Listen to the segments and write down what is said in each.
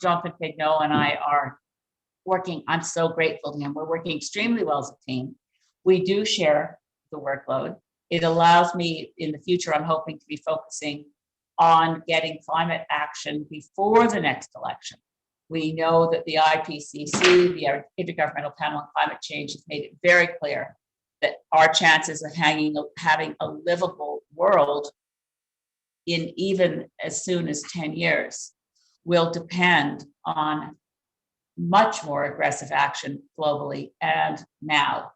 Jonathan Pednault and I are working, I'm so grateful to him. We're working extremely well as a team. We do share the workload. It allows me in the future, I'm hoping to be focusing on getting climate action before the next election. We know that the IPCC, the Intergovernmental Panel on Climate Change, has made it very clear that our chances of having a livable world in even as soon as 10 years will depend on much more aggressive action globally and now.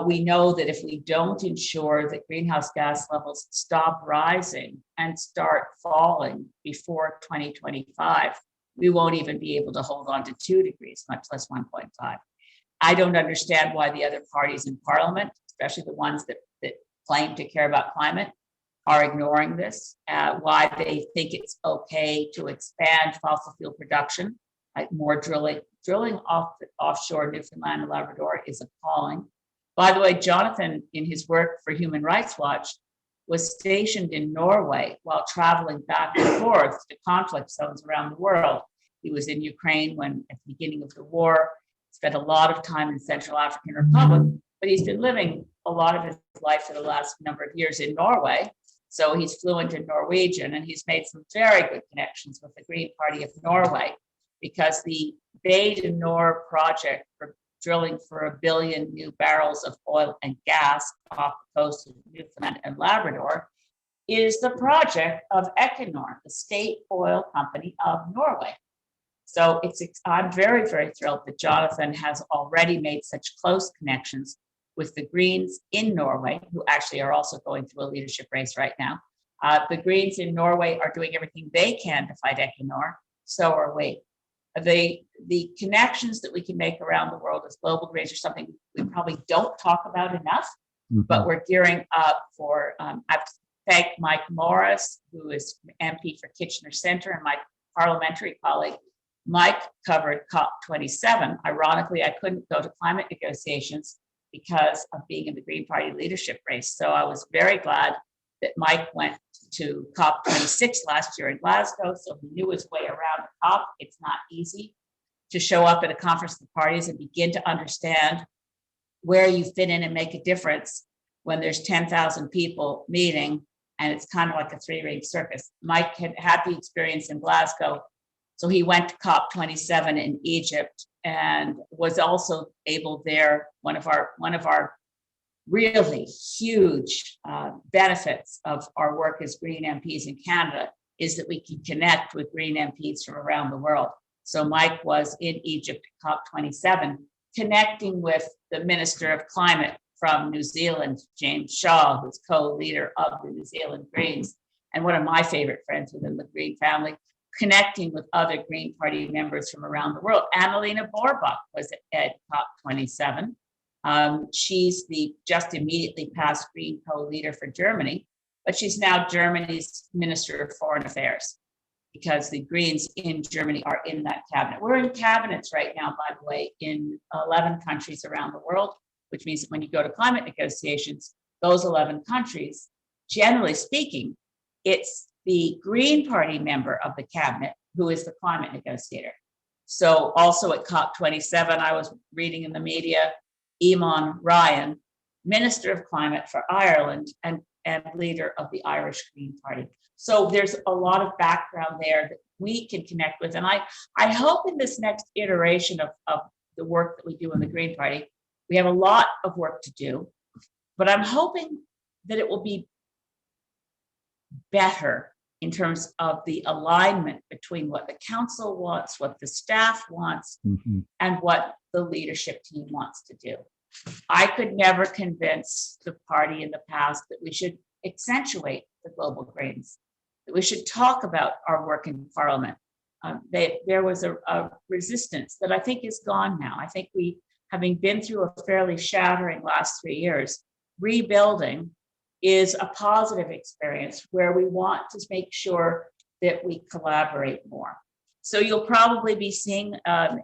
We know that if we don't ensure that greenhouse gas levels stop rising and start falling before 2025, we won't even be able to hold on to 2 degrees, much less 1.5. I don't understand why the other parties in Parliament, especially the ones that claim to care about climate, are ignoring this, why they think it's okay to expand fossil fuel production, like more drilling offshore Newfoundland and Labrador is appalling. By the way, Jonathan, in his work for Human Rights Watch, was stationed in Norway while traveling back and forth to conflict zones around the world. He was in Ukraine when, at the beginning of the war, spent a lot of time in Central African Republic, but he's been living a lot of his life for the last number of years in Norway. So he's fluent in Norwegian, and he's made some very good connections with the Green Party of Norway, because the Bay du Nord project for drilling for 1 billion new barrels of oil and gas off the coast of Newfoundland and Labrador is the project of Equinor, the state oil company of Norway. So I'm very, very thrilled that Jonathan has already made such close connections with the Greens in Norway, who actually are also going through a leadership race right now. The Greens in Norway are doing everything they can to fight Equinor. So are we. The connections that we can make around the world as global Greens are something we probably don't talk about enough, but we're gearing up for. I have to thank Mike Morris, who is MP for Kitchener Centre, and my parliamentary colleague. Mike covered COP27. Ironically, I couldn't go to climate negotiations because of being in the Green Party leadership race. So I was very glad that Mike went to COP26 last year in Glasgow, so he knew his way around COP. It's not easy to show up at a conference of parties and begin to understand where you fit in and make a difference when there's 10,000 people meeting and it's kind of like a 3-ring circus. Mike had the experience in Glasgow, so he went to COP27 in Egypt and was also able there. One of our really huge benefits of our work as Green MPs in Canada is that we can connect with Green MPs from around the world. So Mike was in Egypt at COP27, connecting with the Minister of Climate from New Zealand, James Shaw, who's co-leader of the New Zealand Greens, and one of my favorite friends within the Green family, connecting with other Green Party members from around the world. Annalena Baerbock was at COP27. She's the just immediately passed Green co-leader for Germany, but she's now Germany's Minister of Foreign Affairs because the Greens in Germany are in that cabinet. We're in cabinets right now, by the way, in 11 countries around the world, which means that when you go to climate negotiations, those 11 countries, generally speaking, it's the Green Party member of the cabinet who is the climate negotiator. So also at COP27, I was reading in the media, Eamon Ryan, Minister of Climate for Ireland and leader of the Irish Green Party. So there's a lot of background there that we can connect with. And I hope in this next iteration of the work that we do in the Green Party, we have a lot of work to do, but I'm hoping that it will be better in terms of the alignment between what the council wants, what the staff wants, and what the leadership team wants to do. I could never convince the party in the past that we should accentuate the global Greens, that we should talk about our work in Parliament. There was a resistance that I think is gone now. I think we, having been through a fairly shattering last 3 years, rebuilding is a positive experience where we want to make sure that we collaborate more. So you'll probably be seeing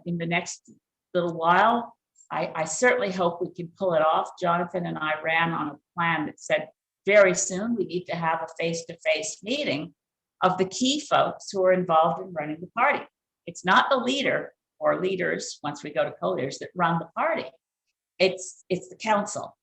in the next little while, I certainly hope we can pull it off. Jonathan and I ran on a plan that said very soon we need to have a face-to-face meeting of the key folks who are involved in running the party. it's not the leader or leaders, once we go to co-leaders, that run the party. It's the council.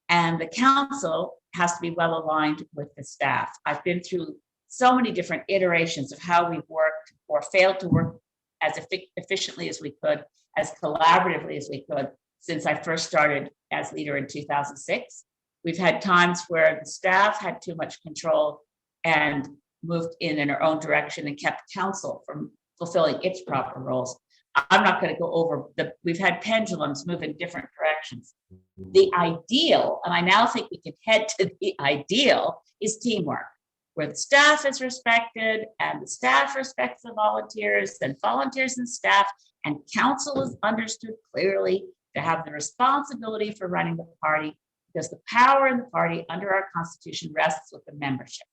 And the council has to be well aligned with the staff. I've been through so many different iterations of how we've worked or failed to work as efficiently as we could, as collaboratively as we could, since I first started as leader in 2006. We've had times where the staff had too much control and moved in our own direction and kept council from fulfilling its proper roles. I'm not going to go over we've had pendulums move in different directions. The ideal, and I now think we can head to the ideal, is teamwork, where the staff is respected and the staff respects the volunteers and volunteers and staff, and council is understood clearly to have the responsibility for running the party, because the power in the party under our constitution rests with the membership.